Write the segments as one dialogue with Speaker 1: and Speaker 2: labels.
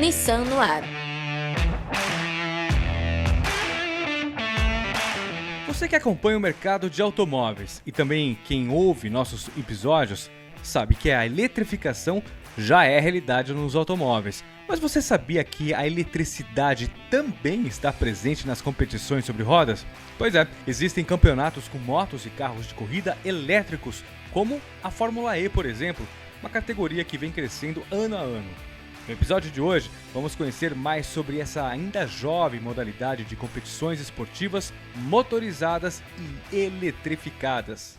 Speaker 1: Nissan no ar.
Speaker 2: Você que acompanha o mercado de automóveis e também quem ouve nossos episódios sabe que a eletrificação já é realidade nos automóveis. Mas você sabia que a eletricidade também está presente nas competições sobre rodas? Pois é, existem campeonatos com motos e carros de corrida elétricos, como a Fórmula E, por exemplo, uma categoria que vem crescendo ano a ano. No episódio de hoje, vamos conhecer mais sobre essa ainda jovem modalidade de competições esportivas motorizadas e eletrificadas.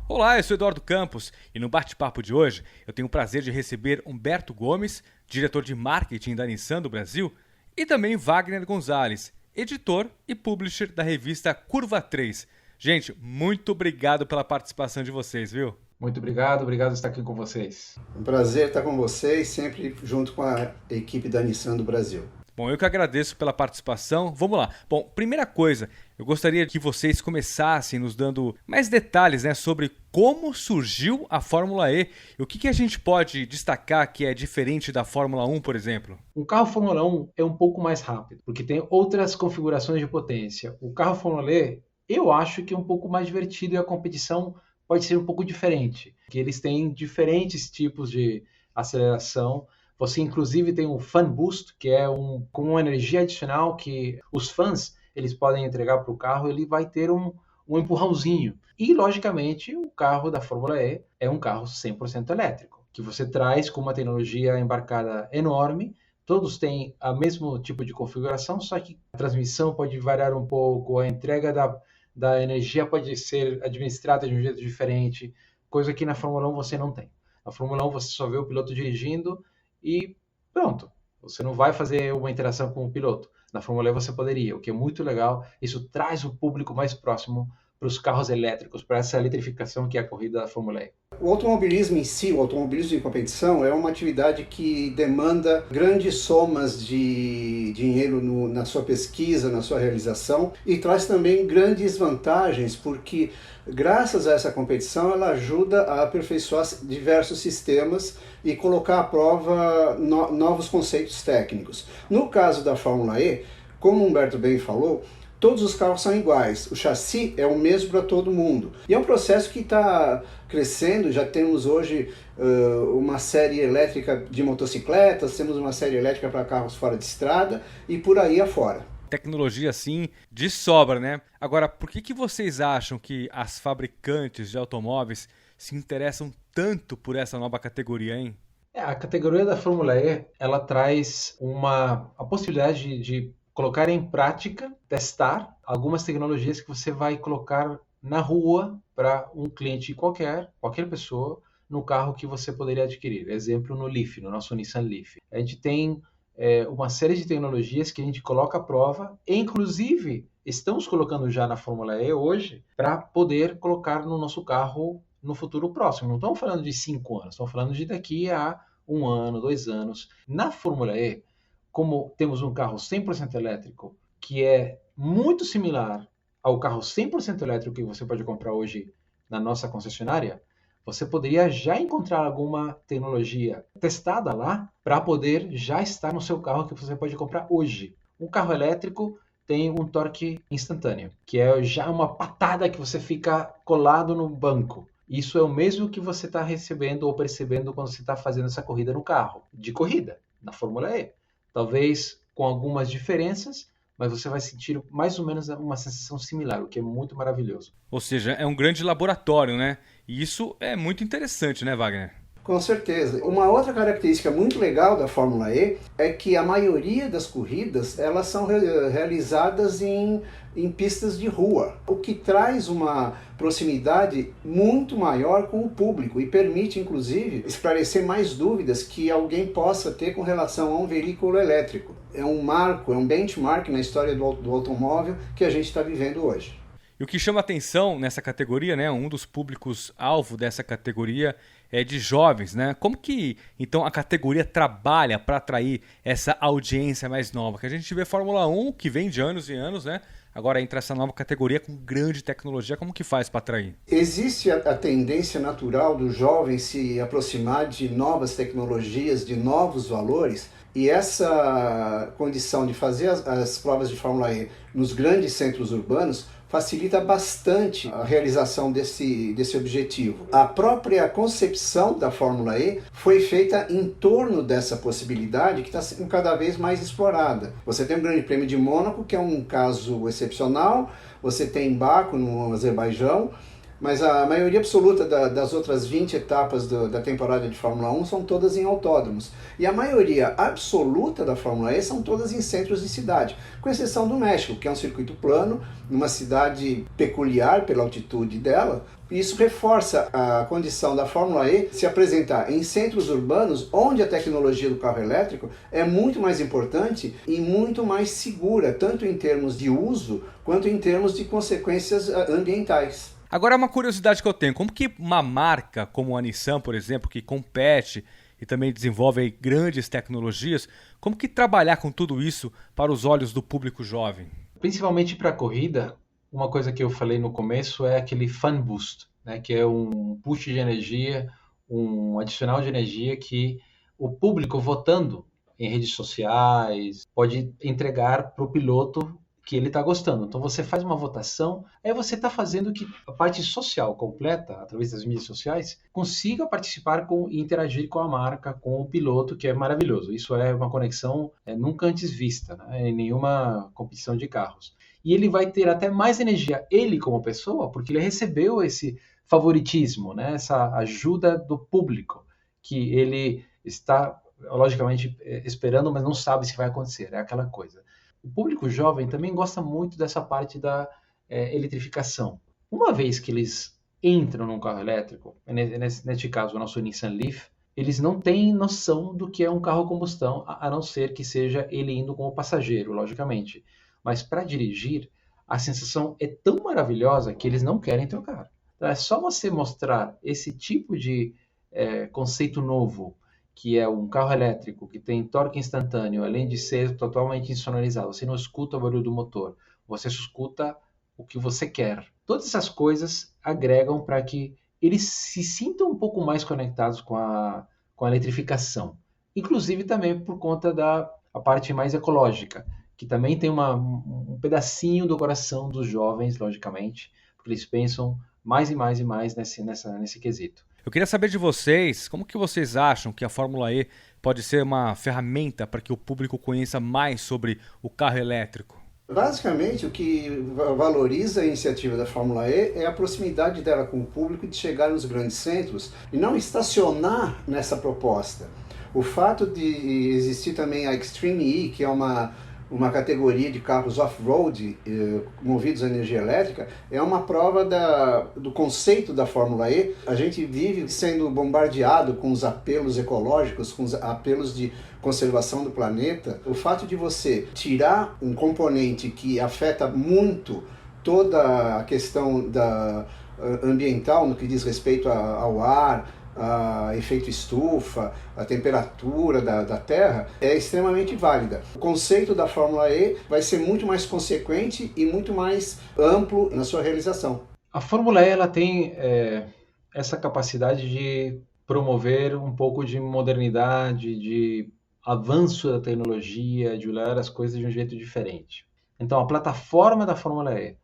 Speaker 2: Olá, eu sou Eduardo Campos e no bate-papo de hoje eu tenho o prazer de receber Humberto Gomes, diretor de marketing da Nissan do Brasil, e também Wagner Gonzalez, editor e publisher da revista Curva 3. Gente, muito obrigado pela participação de vocês, viu?
Speaker 3: Muito obrigado por estar aqui com vocês.
Speaker 4: Um prazer estar com vocês, sempre junto com a equipe da Nissan do Brasil.
Speaker 2: Bom, eu que agradeço pela participação. Vamos lá. Bom, primeira coisa, eu gostaria que vocês começassem nos dando mais detalhes, sobre como surgiu a Fórmula E e o que a gente pode destacar que é diferente da Fórmula 1, por exemplo.
Speaker 3: Um carro Fórmula 1 é um pouco mais rápido, porque tem outras configurações de potência. O carro Fórmula E, eu acho que é um pouco mais divertido e a competição pode ser um pouco diferente, que eles têm diferentes tipos de aceleração. Você, inclusive, tem o Fan Boost, que é com uma energia adicional que os fãs eles podem entregar para o carro, ele vai ter um empurrãozinho. E, logicamente, o carro da Fórmula E é um carro 100% elétrico, que você traz com uma tecnologia embarcada enorme. Todos têm o mesmo tipo de configuração, só que a transmissão pode variar um pouco, a entrega da energia pode ser administrada de um jeito diferente, coisa que na Fórmula 1 você não tem. Na Fórmula 1 você só vê o piloto dirigindo e pronto. Você não vai fazer uma interação com o piloto. Na Fórmula E você poderia, o que é muito legal. Isso traz o público mais próximo para os carros elétricos, para essa eletrificação que é a corrida da Fórmula E.
Speaker 4: O automobilismo em si, o automobilismo de competição, é uma atividade que demanda grandes somas de dinheiro na sua pesquisa, na sua realização, e traz também grandes vantagens, porque graças a essa competição ela ajuda a aperfeiçoar diversos sistemas e colocar à prova novos conceitos técnicos. No caso da Fórmula E, como o Humberto bem falou, todos os carros são iguais, o chassi é o mesmo para todo mundo. E é um processo que está crescendo, já temos hoje uma série elétrica de motocicletas, temos uma série elétrica para carros fora de estrada e por aí afora.
Speaker 2: Tecnologia, assim, de sobra, né? Agora, por que vocês acham que as fabricantes de automóveis se interessam tanto por essa nova categoria, hein?
Speaker 3: A categoria da Fórmula E, ela traz a possibilidade de colocar em prática, testar algumas tecnologias que você vai colocar na rua para um cliente qualquer pessoa, no carro que você poderia adquirir. Exemplo, no Leaf, no nosso Nissan Leaf. A gente tem uma série de tecnologias que a gente coloca à prova, e inclusive estamos colocando já na Fórmula E hoje, para poder colocar no nosso carro no futuro próximo. Não estamos falando de 5 anos, estamos falando de daqui a 1 ano, 2 anos. Na Fórmula E, como temos um carro 100% elétrico, que é muito similar ao carro 100% elétrico que você pode comprar hoje na nossa concessionária, você poderia já encontrar alguma tecnologia testada lá para poder já estar no seu carro que você pode comprar hoje. Um carro elétrico tem um torque instantâneo, que é já uma patada que você fica colado no banco. Isso é o mesmo que você está recebendo ou percebendo quando você está fazendo essa corrida no carro, de corrida, na Fórmula E. Talvez com algumas diferenças, mas você vai sentir mais ou menos uma sensação similar, o que é muito maravilhoso.
Speaker 2: Ou seja, é um grande laboratório, né? E isso é muito interessante, né, Wagner?
Speaker 4: Com certeza. Uma outra característica muito legal da Fórmula E é que a maioria das corridas elas são realizadas em pistas de rua, o que traz uma proximidade muito maior com o público e permite, inclusive, esclarecer mais dúvidas que alguém possa ter com relação a um veículo elétrico. É um marco, é um benchmark na história do automóvel que a gente está vivendo hoje.
Speaker 2: E o que chama atenção nessa categoria, né, um dos públicos-alvo dessa categoria é de jovens, né? Como que, então, a categoria trabalha para atrair essa audiência mais nova? Que a gente vê Fórmula 1, que vem de anos e anos, né? Agora entra essa nova categoria com grande tecnologia. Como que faz para atrair?
Speaker 4: Existe a tendência natural do jovem se aproximar de novas tecnologias, de novos valores, e essa condição de fazer as provas de Fórmula E nos grandes centros urbanos facilita bastante a realização desse objetivo. A própria concepção da Fórmula E foi feita em torno dessa possibilidade que está sendo cada vez mais explorada. Você tem o Grande Prêmio de Mônaco, que é um caso excepcional, você tem Baku no Azerbaijão, mas a maioria absoluta das outras 20 etapas da temporada de Fórmula 1 são todas em autódromos. E a maioria absoluta da Fórmula E são todas em centros de cidade, com exceção do México, que é um circuito plano, numa cidade peculiar pela altitude dela. E isso reforça a condição da Fórmula E se apresentar em centros urbanos, onde a tecnologia do carro elétrico é muito mais importante e muito mais segura, tanto em termos de uso, quanto em termos de consequências ambientais.
Speaker 2: Agora, uma curiosidade que eu tenho, como que uma marca como a Nissan, por exemplo, que compete e também desenvolve aí grandes tecnologias, como que trabalhar com tudo isso para os olhos do público jovem?
Speaker 3: Principalmente para a corrida, uma coisa que eu falei no começo é aquele fan boost, né, que é um push de energia, um adicional de energia que o público votando em redes sociais pode entregar para o piloto que ele está gostando. Então você faz uma votação, aí você está fazendo que a parte social completa, através das mídias sociais, consiga participar e interagir com a marca, com o piloto, que é maravilhoso. Isso é uma conexão nunca antes vista, né, em nenhuma competição de carros. E ele vai ter até mais energia, ele como pessoa, porque ele recebeu esse favoritismo, né, essa ajuda do público, que ele está, logicamente, esperando, mas não sabe se vai acontecer. É aquela coisa. O público jovem também gosta muito dessa parte da eletrificação. Uma vez que eles entram num carro elétrico, neste caso o nosso Nissan Leaf, eles não têm noção do que é um carro a combustão, a não ser que seja ele indo como passageiro, logicamente. Mas para dirigir, a sensação é tão maravilhosa que eles não querem trocar. Então, é só você mostrar esse tipo de conceito novo, que é um carro elétrico que tem torque instantâneo, além de ser totalmente insonorizado. Você não escuta o barulho do motor, você escuta o que você quer. Todas essas coisas agregam para que eles se sintam um pouco mais conectados com a eletrificação. Inclusive também por conta da parte mais ecológica, que também tem um pedacinho do coração dos jovens, logicamente, porque eles pensam mais e mais e mais nesse quesito.
Speaker 2: Eu queria saber de vocês, como que vocês acham que a Fórmula E pode ser uma ferramenta para que o público conheça mais sobre o carro elétrico?
Speaker 4: Basicamente, o que valoriza a iniciativa da Fórmula E é a proximidade dela com o público de chegar nos grandes centros e não estacionar nessa proposta. O fato de existir também a Extreme E, que é uma categoria de carros off-road movidos a energia elétrica, é uma prova do conceito da Fórmula E. A gente vive sendo bombardeado com os apelos ecológicos, com os apelos de conservação do planeta. O fato de você tirar um componente que afeta muito toda a questão ambiental no que diz respeito ao ar, a efeito estufa, a temperatura da Terra, é extremamente válida. O conceito da Fórmula E vai ser muito mais consequente e muito mais amplo na sua realização.
Speaker 3: A Fórmula E ela tem essa capacidade de promover um pouco de modernidade, de avanço da tecnologia, de olhar as coisas de um jeito diferente. Então, a plataforma da Fórmula E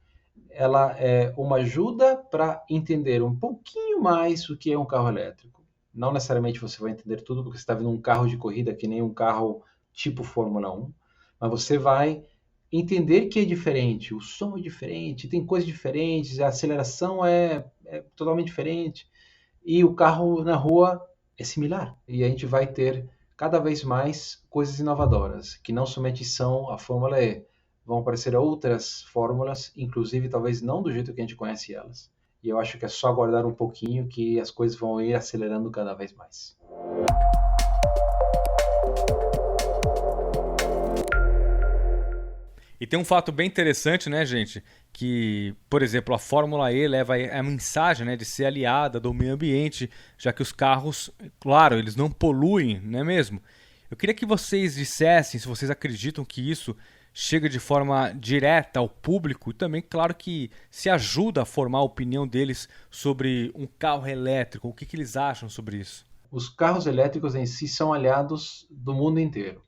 Speaker 3: ela é uma ajuda para entender um pouquinho mais o que é um carro elétrico. Não necessariamente você vai entender tudo, porque você está vendo um carro de corrida que nem um carro tipo Fórmula 1, mas você vai entender que é diferente, o som é diferente, tem coisas diferentes, a aceleração é totalmente diferente, e o carro na rua é similar. E a gente vai ter cada vez mais coisas inovadoras, que não somente são a Fórmula E, vão aparecer outras fórmulas, inclusive talvez não do jeito que a gente conhece elas. E eu acho que é só aguardar um pouquinho que as coisas vão ir acelerando cada vez mais.
Speaker 2: E tem um fato bem interessante, né, gente? Que, por exemplo, a Fórmula E leva a mensagem, né, de ser aliada do meio ambiente, já que os carros, claro, eles não poluem, não é mesmo? Eu queria que vocês dissessem se vocês acreditam que isso chega de forma direta ao público e também, claro, que se ajuda a formar a opinião deles sobre um carro elétrico. O que eles acham sobre isso?
Speaker 3: Os carros elétricos em si são aliados do mundo inteiro.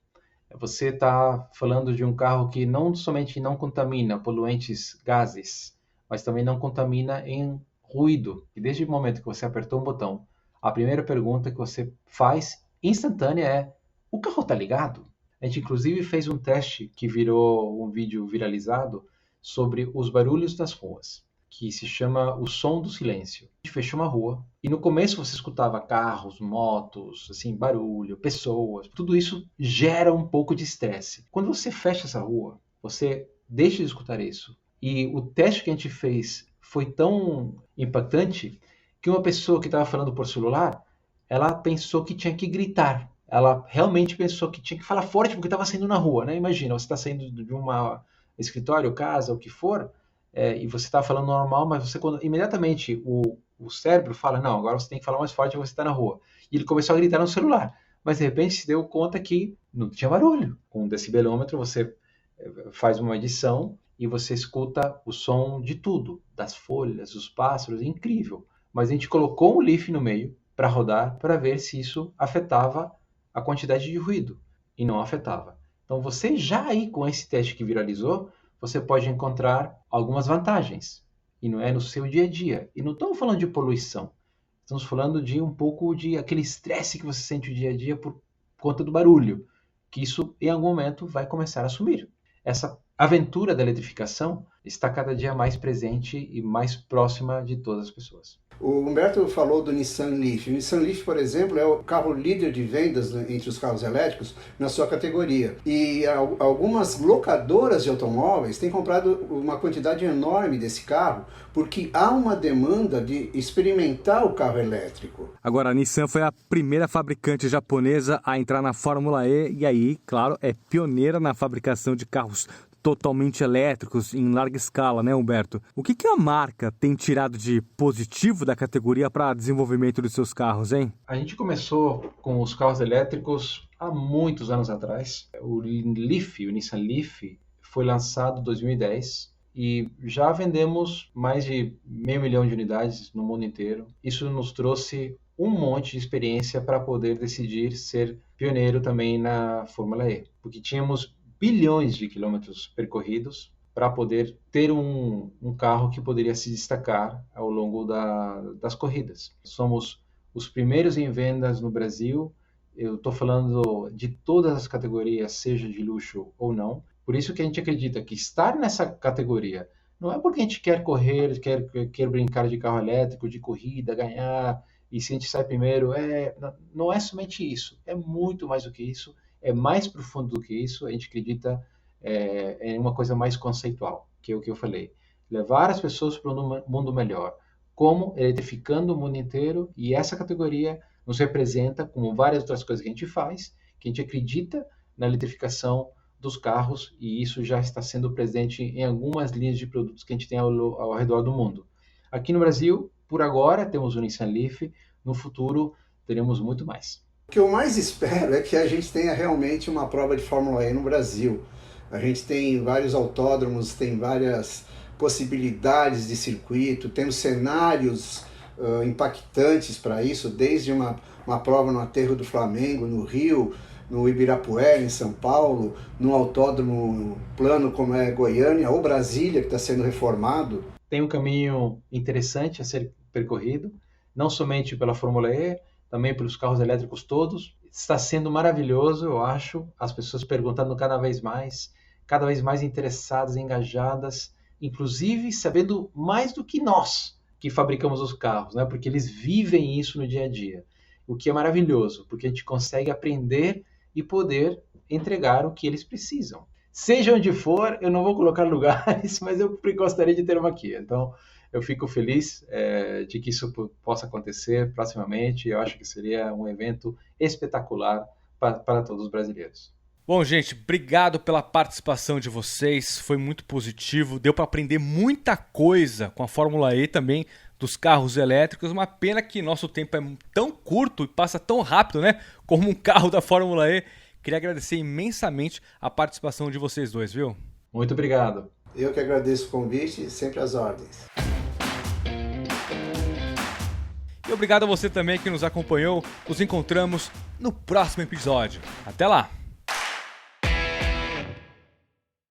Speaker 3: Você está falando de um carro que não somente não contamina poluentes gases, mas também não contamina em ruído. E desde o momento que você apertou um botão, a primeira pergunta que você faz instantânea é: o carro está ligado? A gente inclusive fez um teste que virou um vídeo viralizado sobre os barulhos das ruas, que se chama o som do silêncio. A gente fechou uma rua e no começo você escutava carros, motos, assim, barulho, pessoas. Tudo isso gera um pouco de estresse. Quando você fecha essa rua, você deixa de escutar isso. E o teste que a gente fez foi tão impactante que uma pessoa que estava falando por celular, ela pensou que tinha que gritar. Ela realmente pensou que tinha que falar forte porque estava saindo na rua, né? Imagina, você está saindo de um escritório, casa, o que for, e você está falando normal, mas você imediatamente o cérebro fala: não, agora você tem que falar mais forte porque você está na rua. E ele começou a gritar no celular, mas de repente se deu conta que não tinha barulho. Com um decibelômetro você faz uma medição e você escuta o som de tudo, das folhas, dos pássaros, é incrível. Mas a gente colocou um leaf no meio para rodar para ver se isso afetava a quantidade de ruído, e não afetava. Então você já aí com esse teste que viralizou, você pode encontrar algumas vantagens, e não é no seu dia a dia. E não estamos falando de poluição, estamos falando de um pouco de aquele estresse que você sente o dia a dia por conta do barulho, que isso em algum momento vai começar a sumir. Essa aventura da eletrificação está cada dia mais presente e mais próxima de todas as pessoas.
Speaker 4: O Humberto falou do Nissan Leaf. O Nissan Leaf, por exemplo, é o carro líder de vendas entre os carros elétricos na sua categoria. E algumas locadoras de automóveis têm comprado uma quantidade enorme desse carro porque há uma demanda de experimentar o carro elétrico.
Speaker 2: Agora, a Nissan foi a primeira fabricante japonesa a entrar na Fórmula E e aí, claro, é pioneira na fabricação de carros totalmente elétricos em larga escala, né, Humberto? O que a marca tem tirado de positivo da categoria para desenvolvimento dos seus carros, hein?
Speaker 3: A gente começou com os carros elétricos há muitos anos atrás. O Leaf, o Nissan Leaf, foi lançado em 2010 e já vendemos mais de 500 mil de unidades no mundo inteiro. Isso nos trouxe um monte de experiência para poder decidir ser pioneiro também na Fórmula E, porque tínhamos bilhões de quilômetros percorridos para poder ter um carro que poderia se destacar ao longo das corridas. Somos os primeiros em vendas no Brasil. Eu estou falando de todas as categorias, seja de luxo ou não. Por isso que a gente acredita que estar nessa categoria não é porque a gente quer correr, quer brincar de carro elétrico, de corrida, ganhar, e se a gente sai primeiro, não é somente isso, é muito mais do que isso. É mais profundo do que isso. A gente acredita em uma coisa mais conceitual, que é o que eu falei. Levar as pessoas para um mundo melhor. Como? Eletrificando o mundo inteiro, e essa categoria nos representa, como várias outras coisas que a gente faz, que a gente acredita na eletrificação dos carros, e isso já está sendo presente em algumas linhas de produtos que a gente tem ao redor do mundo. Aqui no Brasil, por agora, temos o Nissan Leaf. No futuro, teremos muito mais.
Speaker 4: O que eu mais espero é que a gente tenha realmente uma prova de Fórmula E no Brasil. A gente tem vários autódromos, tem várias possibilidades de circuito, temos cenários impactantes para isso, desde uma prova no Aterro do Flamengo, no Rio, no Ibirapuera, em São Paulo, no autódromo plano como é Goiânia ou Brasília, que está sendo reformado.
Speaker 3: Tem um caminho interessante a ser percorrido, não somente pela Fórmula E, também pelos carros elétricos todos. Está sendo maravilhoso, eu acho, as pessoas perguntando cada vez mais interessadas, engajadas, inclusive sabendo mais do que nós que fabricamos os carros, né? Porque eles vivem isso no dia a dia, o que é maravilhoso, porque a gente consegue aprender e poder entregar o que eles precisam. Seja onde for, eu não vou colocar lugares, mas eu gostaria de ter uma aqui. Então, eu fico feliz de que isso possa acontecer proximamente. Eu acho que seria um evento espetacular para todos os brasileiros.
Speaker 2: Bom, gente, obrigado pela participação de vocês, foi muito positivo, deu para aprender muita coisa com a Fórmula E também, dos carros elétricos. Uma pena que nosso tempo é tão curto e passa tão rápido, né? Como um carro da Fórmula E. Queria agradecer imensamente a participação de vocês dois, viu?
Speaker 3: Muito obrigado.
Speaker 4: Eu que agradeço o convite, sempre às ordens.
Speaker 2: E obrigado a você também que nos acompanhou. Nos encontramos no próximo episódio. Até lá!